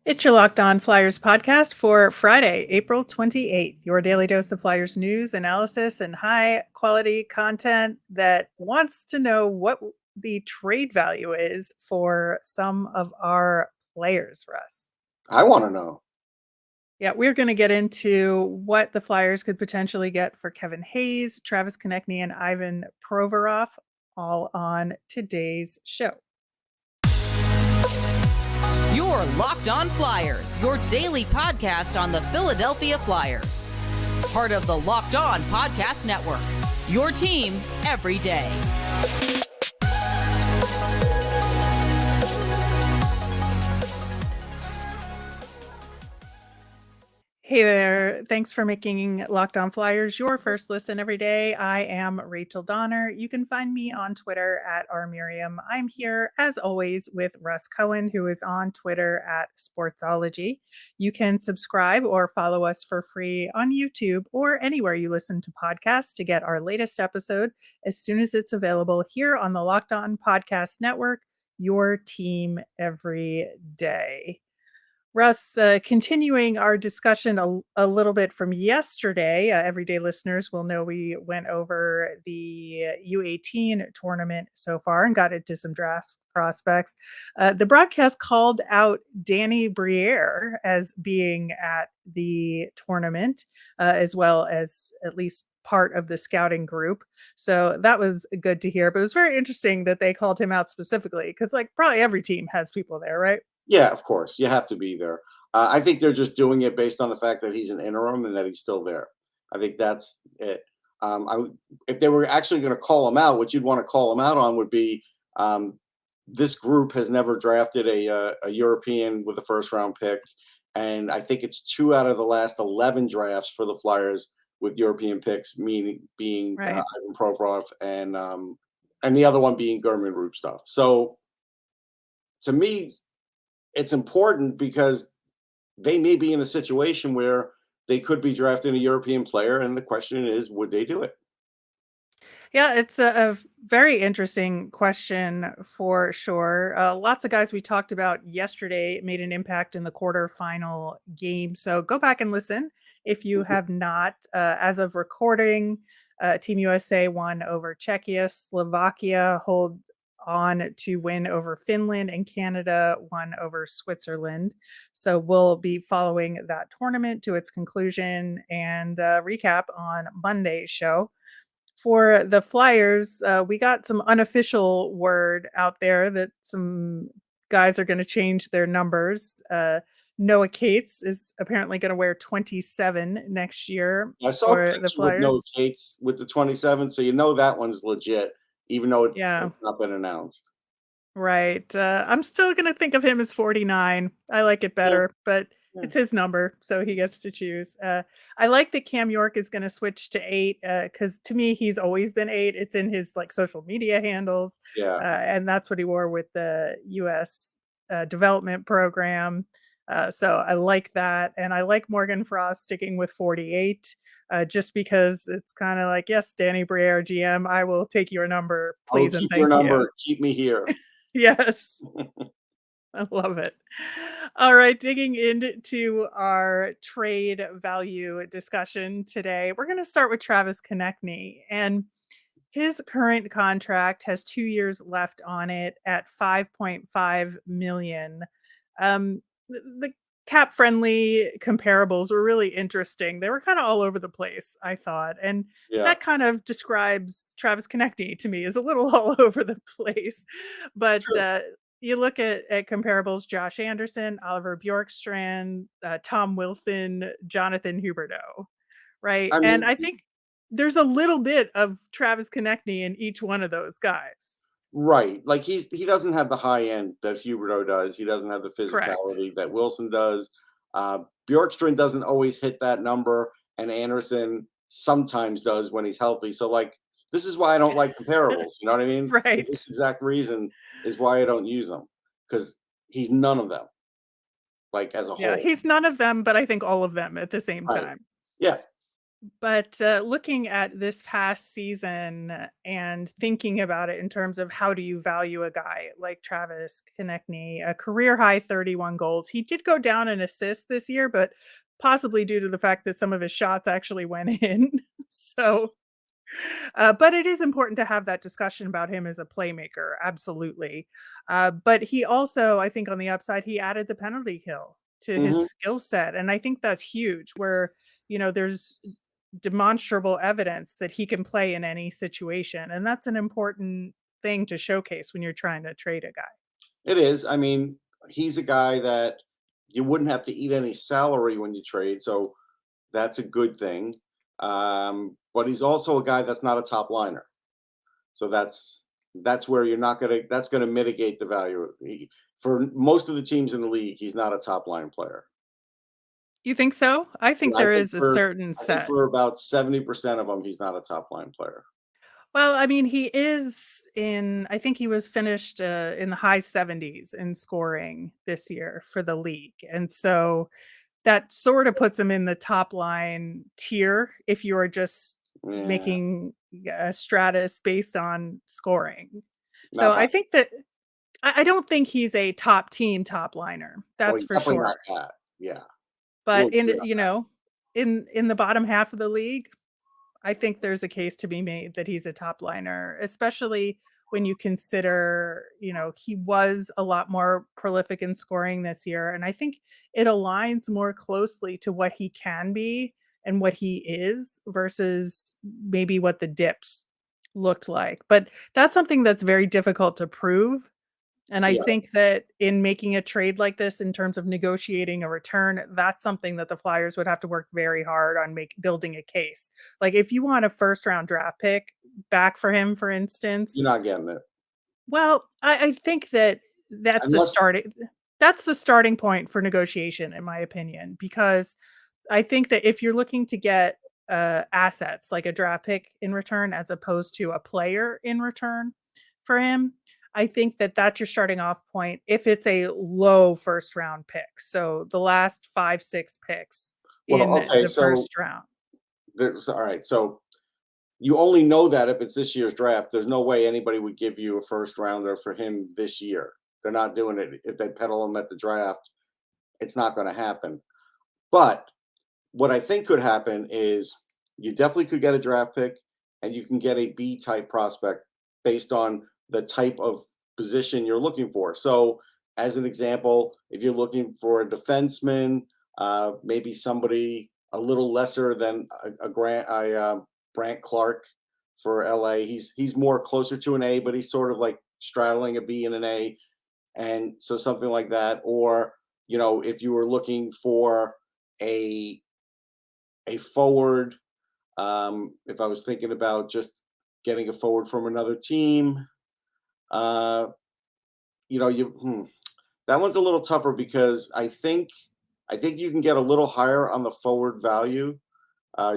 It's your Locked On Flyers podcast for Friday, April 28th. Your daily dose of Flyers news, analysis, and high quality content that wants to know what the trade value is for some of our players, Russ. I want to know. Yeah, we're going to get into what the Flyers could potentially get for Kevin Hayes, Travis Konecny, and Ivan Provorov, all on today's show. Your Locked On Flyers, your daily podcast on the Philadelphia Flyers. Part of the Locked On Podcast Network, your team every day. Hey there. Thanks for making Locked On Flyers your first listen every day. I am Rachel Donner. You can find me on Twitter at rmiriam. I'm here, as always, with Russ Cohen, who is on Twitter at Sportsology. You can subscribe or follow us for free on YouTube or anywhere you listen to podcasts to get our latest episode as soon as it's available here on the Locked On Podcast Network, your team every day. Russ, continuing our discussion a little bit from yesterday, everyday listeners will know we went over the U18 tournament so far and got into some draft prospects. The broadcast called out Danny Briere as being at the tournament, as well as at least part of the scouting group. So that was good to hear. But it was very interesting that they called him out specifically because, like, probably every team has people there, right? Yeah, of course. You have to be there. I think they're just doing it based on the fact that he's an interim and that he's still there. I think that's it. If they were actually going to call him out, what you'd want to call him out on would be this group has never drafted a European with a first round pick. And I think it's 2 out of the last 11 drafts for the Flyers with European picks, meaning being Right. Ivan Provorov and the other one being German Rupstov. So to me, it's important because they may be in a situation where they could be drafting a European player, and the question is, would they do it? Yeah, it's a very interesting question for sure. Lots of guys we talked about yesterday made an impact in the quarterfinal game. So go back and listen if you Mhm. have not. As of recording, Team USA won over Czechia, Slovakia hold on to win over Finland, and Canada won over Switzerland. So we'll be following that tournament to its conclusion and recap on Monday's show. For the Flyers, we got some unofficial word out there that some guys are gonna change their numbers. Noah Cates is apparently gonna wear 27 next year I saw a for the picture with no Flyers. Cates with the 27, so you know that one's legit, even though Yeah, it's not been announced. right. I'm still gonna think of him as 49. I like it Yeah, better, but yeah. it's his number, so he gets to choose. I like that Cam York is gonna switch to 8, because to me, he's always been 8. It's in his, like, social media handles, Yeah. and that's what he wore with the US, development program. So I like that, and I like Morgan Frost sticking with 48, just because it's kinda like, "Yes, Danny Briere, GM, I will take your number, I will please and keep your thank you." number. Keep me here. Yes. I love it. All right, digging into our trade value discussion today, we're going to start with Travis Konecny. And his current contract has 2 years left on it at 5.5 million. The cap friendly comparables were really interesting. They were kind of all over the place, I thought. And Yeah. that kind of describes Travis Konecny to me, is a little all over the place. But True. you look at comparables: Josh Anderson, Oliver Bjorkstrand, Tom Wilson, Jonathan Huberdeau, right? I And mean, I think there's a little bit of Travis Konecny in each one of those guys. right. Like he doesn't have the high end that Huberto does. He doesn't have the Correct. physicality that Wilson does. Bjorkstrand doesn't always hit that number, and Anderson sometimes does when he's healthy. So like this is why I don't like comparables. You know what I mean? For Right. this exact reason is why I don't use them because he's none of them. Like as a Yeah, whole. he's none of them, but I think all of them at the same Right. time. Yeah. But looking at this past season and thinking about it in terms of how do you value a guy like Travis Konecny, a career high 31 goals. He did go down in assists this year, but possibly due to the fact that some of his shots actually went in. So, but it is important to have that discussion about him as a playmaker, absolutely. But he also, I think, on the upside, he added the penalty kill to his Hmm. skill set, and I think that's huge. Where there's demonstrable evidence that he can play in any situation, and that's an important thing to showcase when you're trying to trade a guy. It is. I mean, he's a guy that you wouldn't have to eat any salary when you trade, so that's a good thing. But he's also a guy that's not a top liner, so that's where you're not gonna. That's gonna mitigate the value. For most of the teams in the league, he's not a top line player. You think so? I think Yeah, I there think is a for certain I think set. for about 70% of them, he's not a top line player. Well, I mean, he is in I think he was finished, in the high 70s in scoring this year for the league, and so that sorta puts him in the top line tier if you are just Yeah, making a stratus based on scoring. So not by I think that I don't think he's a top team top liner, well, that's he's for definitely not sure. that. Yeah, we'll But agree in on in the bottom half of the league, I think there's a case to be made that he's a top liner, especially when you consider, he was a lot more prolific in scoring this year. And I think it aligns more closely to what he can be and what he is versus maybe what the dips looked like. But that's something that's very difficult to prove. And I yeah, think that in making a trade like this in terms of negotiating a return, that's something that the Flyers would have to work very hard on building a case. Like if you want a first round draft pick back for him, for you're instance, not getting it well, I think that that's the unless starting that's the starting point for negotiation, in my opinion, because I think that if you're looking to get assets like a draft pick in return as opposed to a player in return for him, I think that that's your starting off point if it's a low first round pick. So the last 5, 6 picks well, in okay, the so first round. there's all right, so you only know that if it's this year's draft. There's no way anybody would give you a first rounder for him this year. They're not doing it. If they peddle him at the draft, it's not going to happen. But what I think could happen is you definitely could get a draft pick and you can get a B type prospect based on the type of position you're looking for. So, as an example, if you're looking for a defenseman, maybe somebody a little lesser than Brant Clark for LA. He's more closer to an A, but he's sort of like straddling a B and an A, and so something like that. Or if you were looking for a forward, if I was thinking about just getting a forward from another team, uh, that one's a little tougher because I think you can get a little higher on the forward value.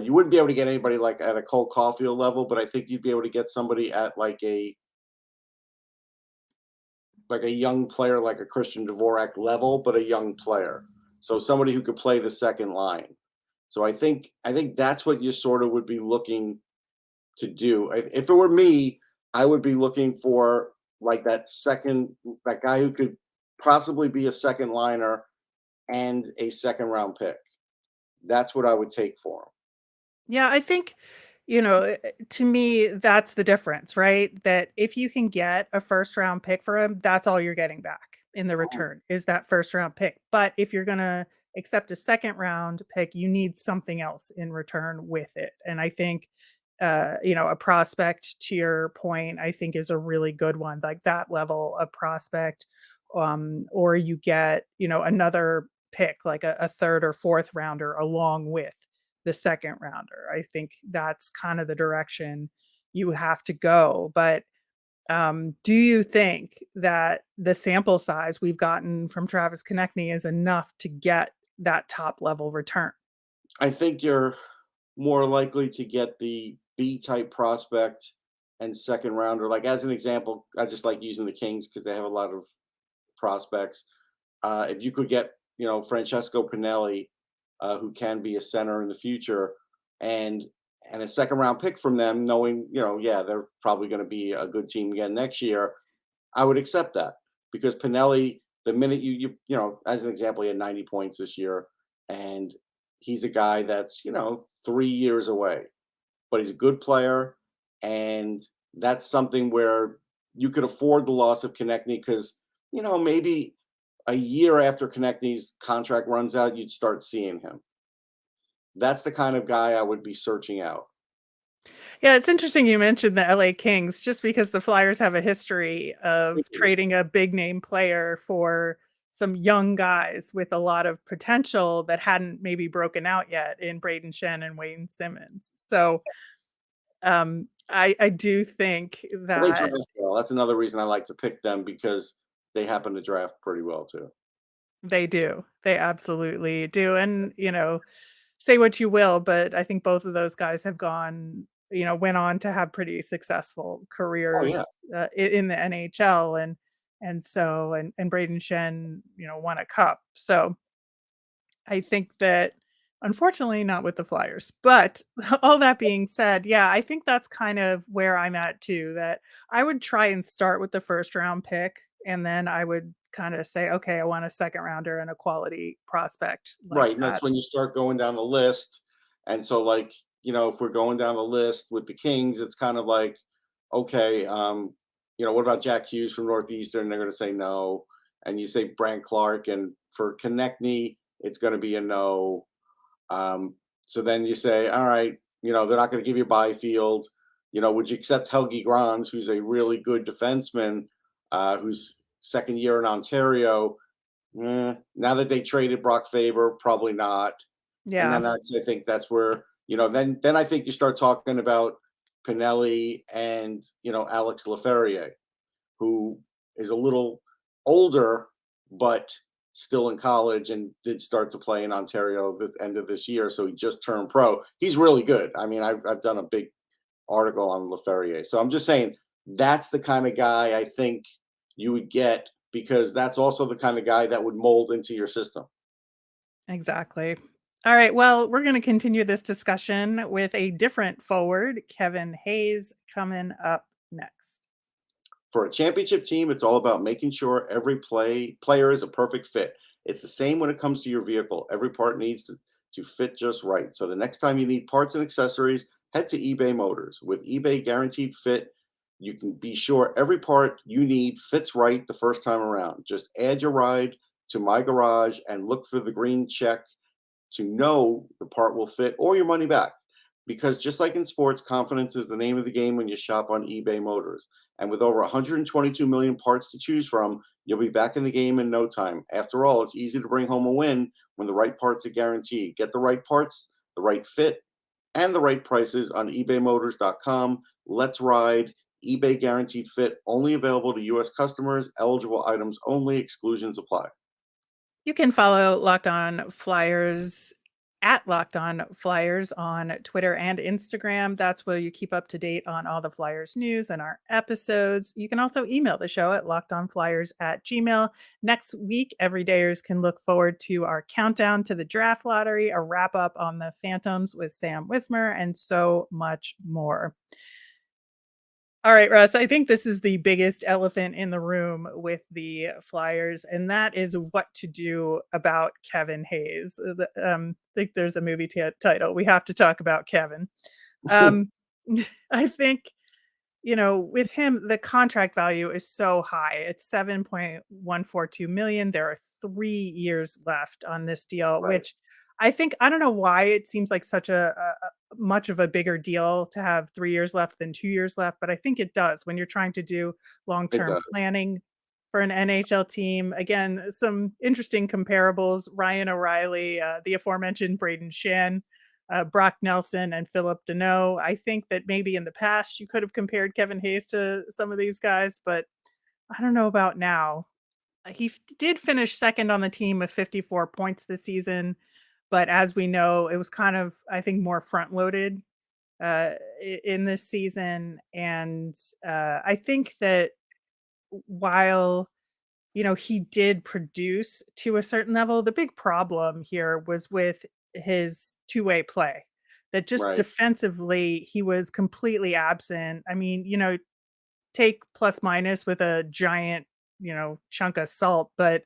You wouldn't be able to get anybody like at a Cole Caulfield level, but I think you'd be able to get somebody at like a young player, like a Christian Dvorak level, but a young player. So somebody who could play the second line. So I think that's what you sort of would be looking to do. If it were me, I would be looking for like that guy who could possibly be a second liner and a second round pick. That's what I would take for him. Yeah, I think, to me, that's the difference, right? That if you can get a first round pick for him, that's all you're getting back in the return is that first round pick. But if you're going to accept a second round pick, you need something else in return with it. And I think, a prospect to your point, I think is a really good one, like that level of prospect. Or you get, another pick, like a third or fourth rounder along with the second rounder. I think that's kind of the direction you have to go. But do you think that the sample size we've gotten from Travis Konecny is enough to get that top level return? I think you're more likely to get the B type prospect and second rounder. Like as an example, I just like using the Kings because they have a lot of prospects. If you could get, Francesco Pinelli, who can be a center in the future, and a second round pick from them, knowing, yeah, they're probably going to be a good team again next year, I would accept that, because Pinelli, the minute as an example, he had 90 points this year, and he's a guy that's 3 years away, but he's a good player, and that's something where you could afford the loss of Konechny, because maybe a year after Konechny's contract runs out, you'd start seeing him. That's the kind of guy I would be searching out. Yeah, it's interesting you mentioned the LA Kings, just because the Flyers have a history of trading a big name player for some young guys with a lot of potential that hadn't maybe broken out yet in Braden Shen and Wayne Simmons. So I do think Well, they that draft well. That's another reason I like to pick them, because they happen to draft pretty well too. they do. They absolutely do. And, say what you will, but I think both of those guys have went on to have pretty successful Oh careers yeah, in the NHL, and Braden Shen, won a cup. So I think that, unfortunately, not with the Flyers. But all that being said, yeah, I think that's kind of where I'm at too. That I would try and start with the first round pick, and then I would kind of say, okay, I want a second rounder and a quality prospect like right. And that's that. when you start going down the list. And so, like, if we're going down the list with the Kings, it's kind of like, okay, what about Jack Hughes from Northeastern? They're going to say no. And you say Brant Clark, and for Konechny, it's going to be a no. So then you say, all right, they're not going to give you Byfield. Would you accept Helgi Grans, who's a really good defenseman, who's second year in Ontario? Now that they traded Brock Faber, probably not. And Yeah. then I think that's where, then I think you start talking about Pinelli and, Alex Laferriere, who is a little older, but still in college, and did start to play in Ontario the end of this year. So he just turned pro. He's really good. I mean, I've done a big article on Laferriere. So I'm just saying, that's the kind of guy I think you would get, because that's also the kind of guy that would mold into your system. Exactly. All right. Well, we're going to continue this discussion with a different forward, Kevin Hayes, coming up next. For a championship team, it's all about making sure every player is a perfect fit. It's the same when it comes to your vehicle. Every part needs to fit just right. So the next time you need parts and accessories, head to eBay Motors. With eBay Guaranteed Fit, you can be sure every part you need fits right the first time around. Just add your ride to My Garage and look for the green check to know the part will fit, or your money back. Because just like in sports, confidence is the name of the game when you shop on eBay Motors. And with over 122 million parts to choose from, you'll be back in the game in no time. After all, it's easy to bring home a win when the right parts are guaranteed. Get the right parts, the right fit, and the right prices on ebaymotors.com. Let's ride. eBay Guaranteed Fit, only available to U.S. customers. Eligible items only. Exclusions apply. You can follow Locked On Flyers at Locked On Flyers on Twitter and Instagram. That's where you keep up to date on all the Flyers news and our episodes. You can also email the show at lockedonflyers@gmail. Next week, everydayers can look forward to our countdown to the draft lottery, a wrap up on the Phantoms with Sam Wismer, and so much more. All right, Russ, I think this is the biggest elephant in the room with the Flyers, and that is what to do about Kevin Hayes. I think there's a movie title. We have to talk about Kevin. Um, I think, with him, the contract value is so high. It's 7.142 million. There are 3 years left on this deal, Right. which I don't know why it seems like such a much of a bigger deal to have 3 years left than 2 years left, but I think it does when you're trying to do It long-term does. planning for an NHL team. Again, some interesting comparables, Ryan O'Reilly, the aforementioned Braden Shen, Brock Nelson, and Philip Deneau. I think that maybe in the past you could have compared Kevin Hayes to some of these guys, but I don't know about now. He did finish second on the team with 54 points this season, but as we know, it was kind of, I think, more front loaded in this season. And I think that while he did produce to a certain level, the big problem here was with his two-way play. that just Right. defensively, he was completely absent. I mean, take plus minus with a giant, chunk of salt, but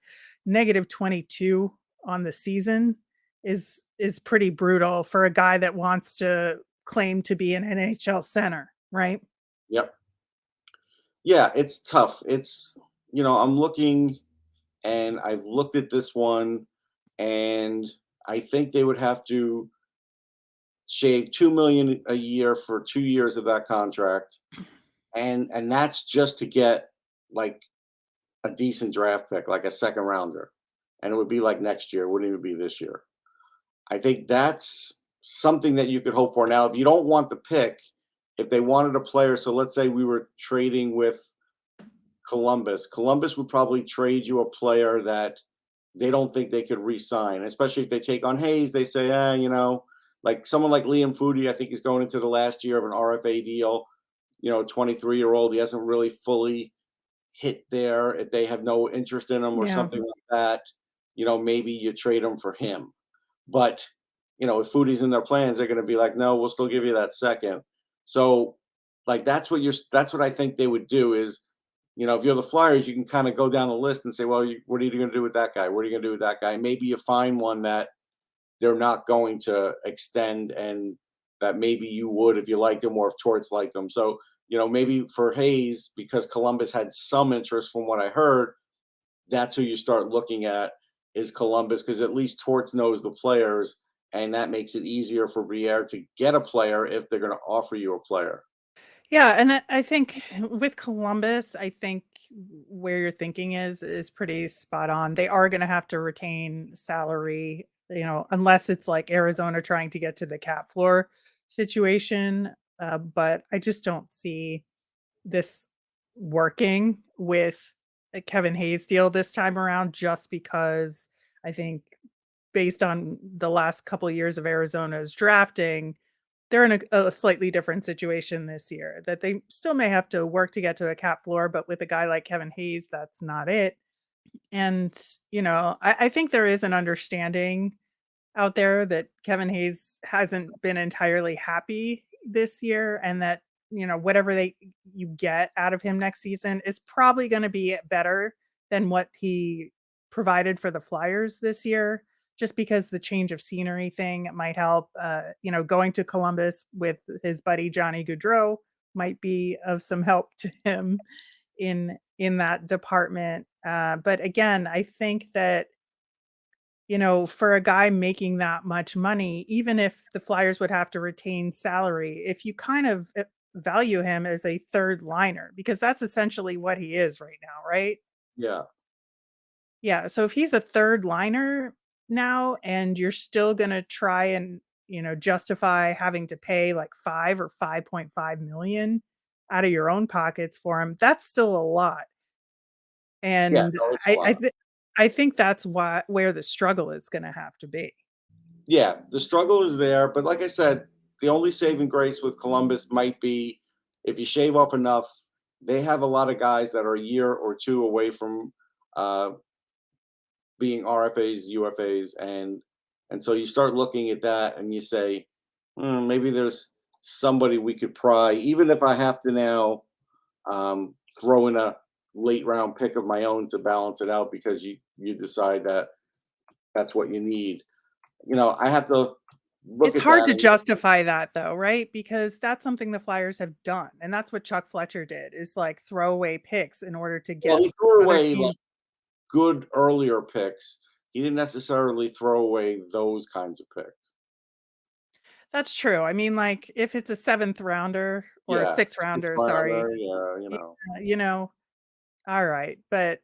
-22 on the season is pretty brutal for a guy that wants to claim to be an NHL center, right? Yep. Yeah, it's tough. I'm looking and I've looked at this one and I think they would have to shave 2 million a year for 2 years of that contract. And that's just to get like a decent draft pick, like a second rounder. And it would be like next year, it wouldn't even be this year. I think that's something that you could hope for. Now, if you don't want the pick, if they wanted a player, so let's say we were trading with Columbus. Columbus would probably trade you a player that they don't think they could re-sign, especially if they take on Hayes. They say, like someone like Liam Foudy, I think is going into the last year of an RFA deal. 23-year-old, he hasn't really fully hit there. If they have no interest in him or Yeah. something like that, maybe you trade him for him. But if Foody's in their plans, they're going to be like, no, we'll still give you that second. So, like that's what I think they would do is, if you're the Flyers, you can kind of go down the list and say, well, what are you going to do with that guy? What are you going to do with that guy? Maybe you find one that they're not going to extend and that maybe you would if you liked him or if Torts liked him. So, maybe for Hayes, because Columbus had some interest from what I heard, that's who you start looking at is Columbus, because at least Torts knows the players, and that makes it easier for Briere to get a player if they're going to offer you a player. Yeah, and I think with Columbus, I think where your thinking is pretty spot on. They are gonna have to retain salary, unless it's like Arizona trying to get to the cap floor situation, but I just don't see this working with a Kevin Hayes deal this time around just because I think based on the last couple of years of Arizona's drafting, they're in a slightly different situation this year, that they still may have to work to get to a cap floor, but with a guy like Kevin Hayes, that's not it. And, I think there is an understanding out there that Kevin Hayes hasn't been entirely happy this year and that, whatever you get out of him next season is probably going to be better than what he provided for the Flyers this year, just because the change of scenery thing might help. Going to Columbus with his buddy Johnny Gaudreau might be of some help to him in that department. But again, I think that for a guy making that much money, even if the Flyers would have to retain salary, if you kind of value him as a third liner, because that's essentially what he is right now, right? Yeah. Yeah. So if he's a third liner now and you're still going to try and, justify having to pay like 5 or 5.5 million out of your own pockets for him, that's still a lot. Yeah. And No, it's a I, I, lot. th- I think that's where the struggle is going to have to be. Yeah, the struggle is there, but like I said, the only saving grace with Columbus might be if you shave off enough. They have a lot of guys that are a year or two away from uh, being RFAs, UFAs, and so you start looking at that and you say, maybe there's somebody we could pry, even if I have to now throw in a late round pick of my own to balance it out because you decide that that's what you need. I have to look It's at hard that. to justify that though, right? Because that's something the Flyers have done, and that's what Chuck Fletcher did, is, like, throw away picks in order to Well, get he threw other away like teams. good earlier picks. He didn't necessarily throw away those kinds of picks. That's true. I mean, like, if it's a 7th rounder or a Yeah, 6th six rounder, sorry, rounder. Yeah, yeah, you know, alright, but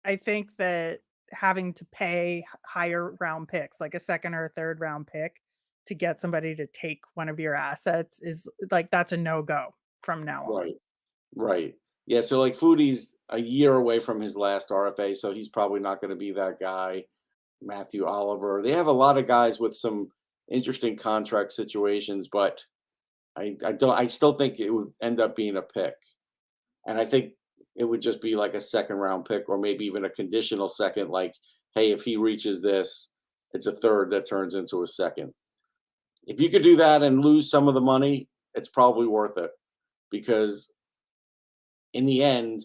I think that having to pay higher round picks, like a 2nd or a 3rd round pick, to get somebody to take one of your assets is, like, that's a no-go from now on. right, right. Yeah, so like Foodie's a year away from his last RFA, so he's probably not going to be that guy. Matthew Oliver. They have a lot of guys with some interesting contract situations, but I still think it would end up being a pick. And I think it would just be like a second round pick or maybe even a conditional second, like, hey, if he reaches this, it's a third that turns into a second. if you could do that and lose some of the money, it's probably worth it because in the end,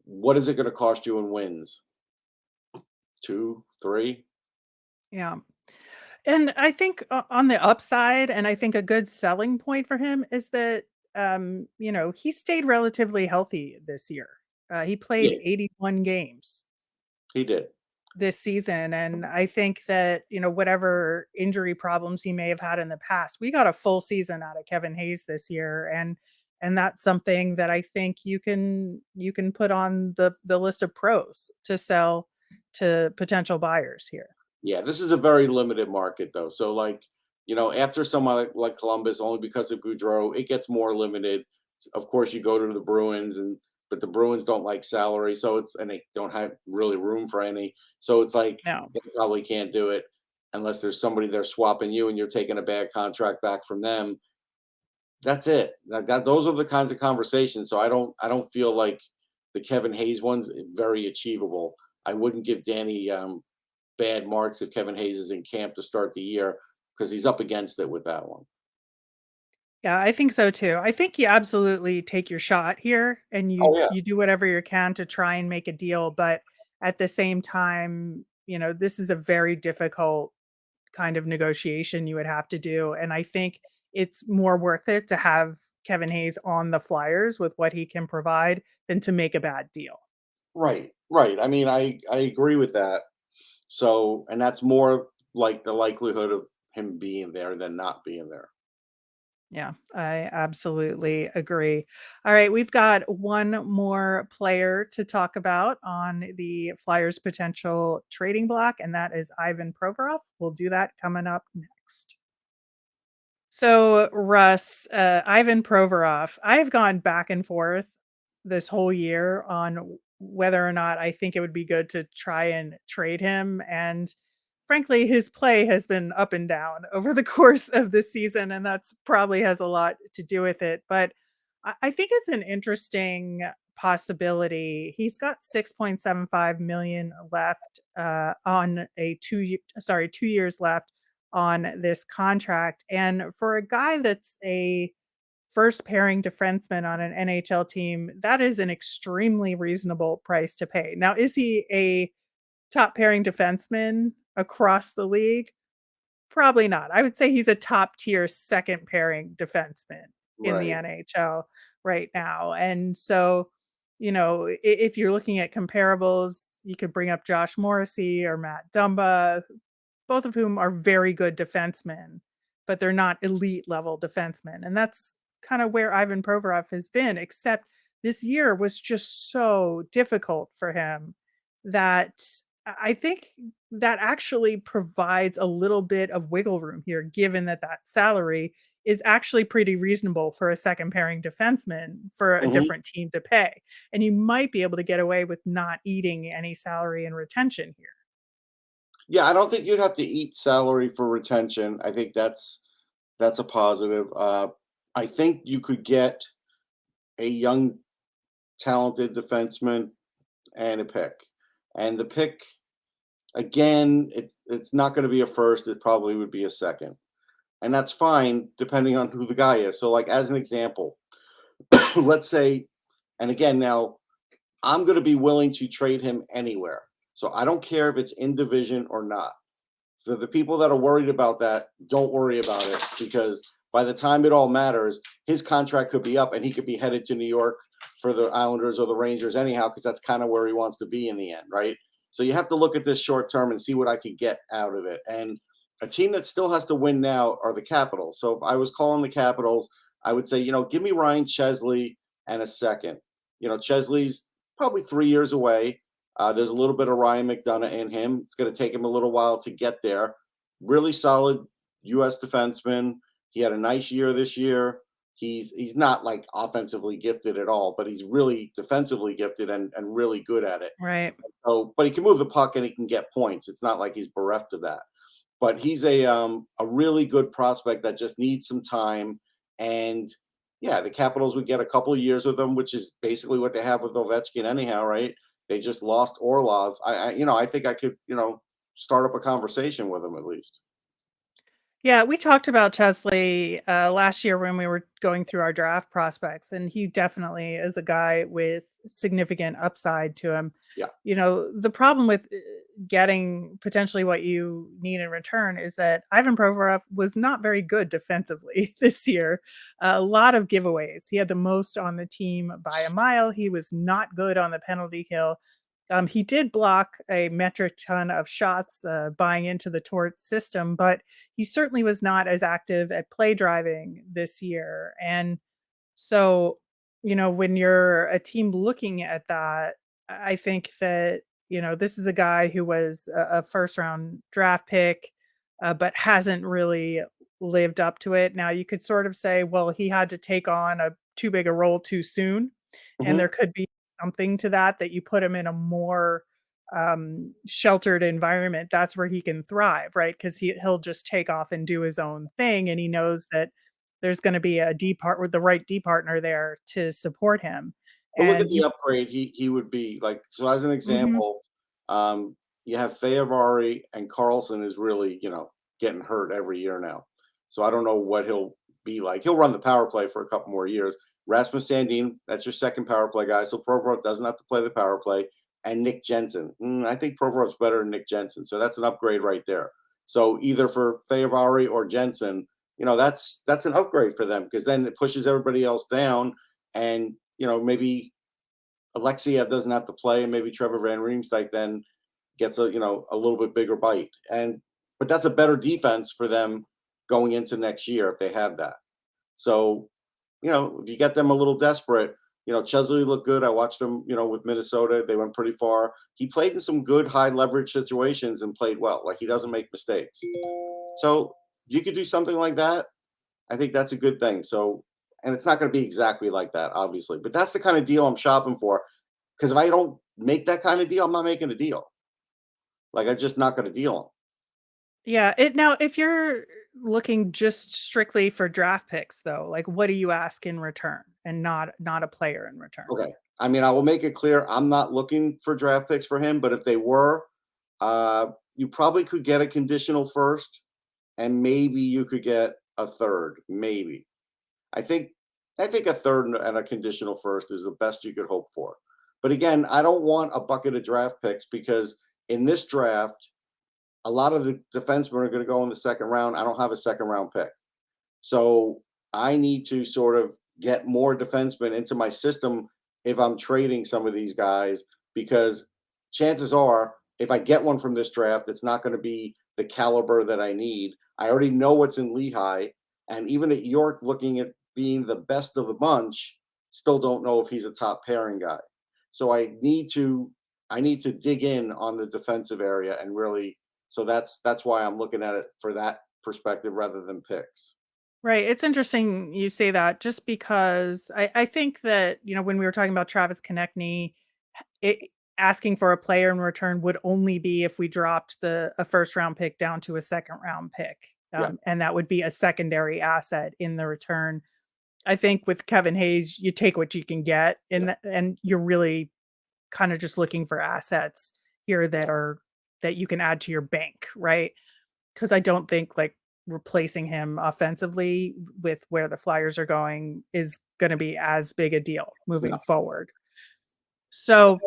what is it going to cost you in wins? 2, 3? Yeah. And I think on the upside, and I think a good selling point for him is that, he stayed relatively healthy this year. He played Yeah, 81 games he did. this season. And I think that, whatever injury problems he may have had in the past, we got a full season out of Kevin Hayes this year. And that's something that I think you can put on the list of pros to sell to potential buyers here. Yeah, this is a very limited market though. So like, after someone like Columbus, only because of Goudreau, it gets more limited. Of course, you go to the Bruins but the Bruins don't like salary, and they don't have really room for any. So it's like No. they probably can't do it unless there's somebody they're swapping you and you're taking a bad contract back from them. That's it. Those are the kinds of conversations. So I don't feel like the Kevin Hayes one's very achievable. I wouldn't give Danny bad marks if Kevin Hayes is in camp to start the year because he's up against it with that one. Yeah, I think so too. I think you absolutely take your shot here and Oh you yeah, you do whatever you can to try and make a deal, but at the same time, this is a very difficult kind of negotiation you would have to do, and I think it's more worth it to have Kevin Hayes on the Flyers with what he can provide than to make a bad deal. right, right. I mean, I agree with that. So, and that's more like the likelihood of him being there than not being there. Yeah, I absolutely agree. All right, we've got one more player to talk about on the Flyers' potential trading block, and that is Ivan Provorov. We'll do that coming up next. So, Russ, Ivan Provorov, I've gone back and forth this whole year on whether or not I think it would be good to try and trade him. And frankly, his play has been up and down over the course of this season, and that's probably has a lot to do with it. But I think it's an interesting possibility. He's got 6.75 million left on a 2 years left on this contract. And for a guy that's a first pairing defenseman on an NHL team, that is an extremely reasonable price to pay. Now, is he a top pairing defenseman across the league? Probably not. I would say he's a top tier second pairing defenseman in the Right. NHL right now. And so, if you're looking at comparables, you could bring up Josh Morrissey or Matt Dumba, both of whom are very good defensemen, but they're not elite level defensemen. And that's kind of where Ivan Provorov has been, except this year was just so difficult for him that I think that actually provides a little bit of wiggle room here, given that that salary is actually pretty reasonable for a second pairing defenseman for a Hmm. different team to pay. And you might be able to get away with not eating any salary and retention here. Yeah, I don't think you'd have to eat salary for retention. I think that's a positive. I think you could get a young, talented defenseman and a pick, and the pick again, it's not going to be a first. It probably would be a second, and that's fine depending on who the guy is. So, like as an example, let's say, and again now I'm going to be willing to trade him anywhere. So I don't care if it's in division or not. So the people that are worried about that, don't worry about it because by the time it all matters, his contract could be up and he could be headed to New York for the Islanders or the Rangers anyhow, because that's kind of where he wants to be in the end, right? So you have to look at this short term and see what I could get out of it. And a team that still has to win now are the Capitals. So if I was calling the Capitals, I would say, give me Ryan Chesley and a second. Chesley's probably 3 years away. There's a little bit of Ryan McDonough in him. It's going to take him a little while to get there. Really solid U.S. defenseman. He had a nice year this year. He's not like offensively gifted at all, but he's really defensively gifted and really good at it. Right. So, but he can move the puck and he can get points. It's not like he's bereft of that. But he's a really good prospect that just needs some time. And yeah, the Capitals would get a couple of years with him, which is basically what they have with Ovechkin anyhow, right? They just lost Orlov. I think I could, start up a conversation with him at least. Yeah, we talked about Chesley last year when we were going through our draft prospects, and he definitely is a guy with significant upside to him. Yeah. The problem with getting potentially what you need in return is that Ivan Provorov was not very good defensively this year. A lot of giveaways. He had the most on the team by a mile. He was not good on the penalty kill. He did block a metric ton of shots buying into the Tort system, but he certainly was not as active at play driving this year. And so, when you're a team looking at that, I think that, this is a guy who was a first round draft pick, but hasn't really lived up to it. Now, you could sort of say, well, he had to take on a too big a role too soon. And Hmm. there could be something to that you put him in a more sheltered environment. That's where he can thrive, right? Because he'll just take off and do his own thing. And he knows that there's going to be a D part with the right D partner there to support him. But look at And the you, upgrade he would be like. So as an Mhm. example, you have Fayavari and Carlson is really getting hurt every year now. So I don't know what he'll be like. He'll run the power play for a couple more years. Rasmus Sandin, that's your second power play guy. So Provorov doesn't have to play the power play. And Nick Jensen, I think Provorov's better than Nick Jensen. So that's an upgrade right there. So either for Fayavari or Jensen, that's an upgrade for them because then it pushes everybody else down and maybe Alexiev doesn't have to play, and maybe Trevor Van Riemsdyk then gets a little bit bigger bite. But that's a better defense for them going into next year if they have that. So if you get them a little desperate, Chesley looked good. I watched him, with Minnesota. They went pretty far. He played in some good high leverage situations and played well. Like he doesn't make mistakes. So you could do something like that. I think that's a good thing. So, and it's not going to be exactly like that, obviously, but that's the kind of deal I'm shopping for. Because if I don't make that kind of deal, I'm not making a deal. Like I'm just not going to deal Yeah, it now if you're looking just strictly for draft picks though, like what do you ask in return and not a player in return? them. Okay. I mean, I will make it clear I'm not looking for draft picks for him, but if they were, you probably could get a conditional first, and maybe you could get a third. Maybe. I think I think a third and a conditional first is the best you could hope for. But again, I don't want a bucket of draft picks because in this draft, a lot of the defensemen are going to go in the second round. I don't have a second round pick. So I need to sort of get more defensemen into my system if I'm trading some of these guys because chances are, if I get one from this draft, it's not going to be the caliber that I need. I already know what's in Lehigh. And even at York, looking at being the best of the bunch, still don't know if he's a top pairing guy. So I need to dig in on the defensive area and really so that's why I'm looking at it for that perspective rather than picks. Right. It's interesting you say that just because I think that, when we were talking about Travis Konecny, it asking for a player in return would only be if we dropped a first round pick down to a second round pick. Yeah, And that would be a secondary asset in the return. I think with Kevin Hayes, you take what you can get yeah, and you're really kind of just looking for assets here yeah, that you can add to your bank, right? Because I don't think like replacing him offensively with where the Flyers are going is going to be as big a deal no, moving forward. So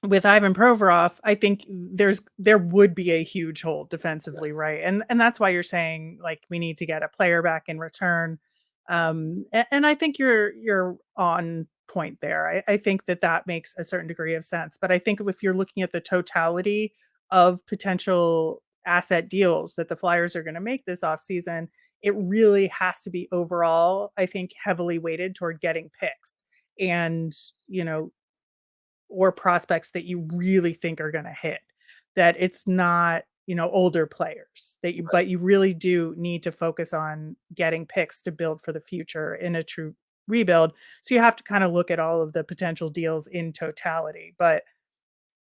with Ivan Provorov, I think there would be a huge hole defensively, yes, right? And that's why you're saying like we need to get a player back in return. And I think you're on point there. I think that makes a certain degree of sense. But I think if you're looking at the totality of potential asset deals that the Flyers are going to make this offseason, it really has to be overall, I think, heavily weighted toward getting picks and, you know, or prospects that you really think are going to hit. That it's not, older players that right. but you really do need to focus on getting picks to build for the future in a true rebuild. So you have to kind of look at all of the potential deals in totality. But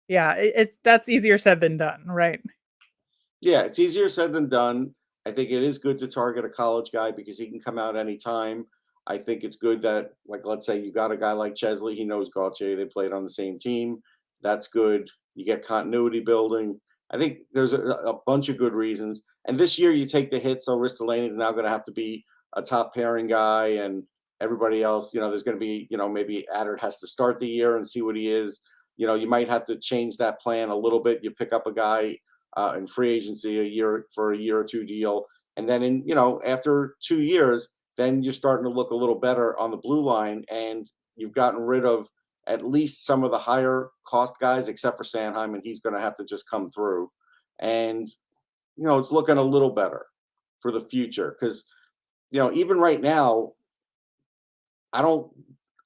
yeah, it's that's easier said than done, right? Yeah, it's easier said than done. I think it is good to target a college guy because he can come out anytime. I think it's good that, like, let's say you got a guy like Chesley, he knows Gauthier, they played on the same team. That's good. You get continuity building. I think there's a bunch of good reasons. And this year you take the hit, so Ristolainen is now going to have to be a top pairing guy, and everybody else, there's going to be, maybe Adder has to start the year and see what he is. You might have to change that plan a little bit. You pick up a guy in free agency for a year or two deal, and then after 2 years, then you're starting to look a little better on the blue line, and you've gotten rid of at least some of the higher cost guys, except for Sanheim, and he's going to have to just come through. And it's looking a little better for the future, because even right now, I don't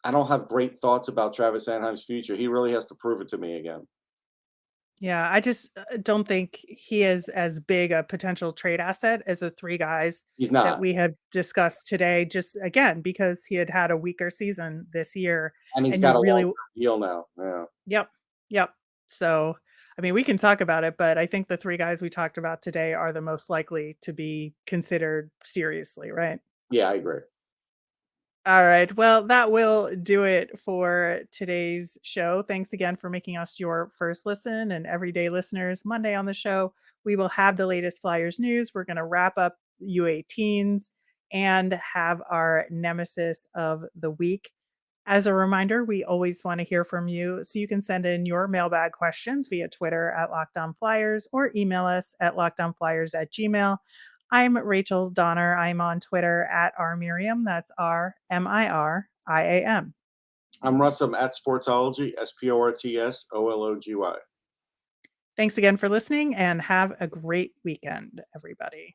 have great thoughts about Travis Sanheim's future. He really has to prove it to me again. Yeah, I just don't think he is as big a potential trade asset as the three guys He's that not, we have discussed today, just again, because he had a weaker season this year. and he's And got you a really, long deal now. Yeah. yep, yep. So, I mean, we can talk about it, but I think the three guys we talked about today are the most likely to be considered seriously, right? Yeah, I agree. All right. Well, that will do it for today's show. Thanks again for making us your first listen and everyday listeners. Monday on the show, we will have the latest Flyers news. We're going to wrap up U18s and have our nemesis of the week. As a reminder, we always want to hear from you. So you can send in your mailbag questions via Twitter at Locked On Flyers or email us at lockedonflyers@gmail.com. I'm Rachel Donner. I'm on Twitter at rmiriam. That's RMIRIAM. I'm Russ. I'm at Sportsology, SPORTSOLOGY. Thanks again for listening and have a great weekend, everybody.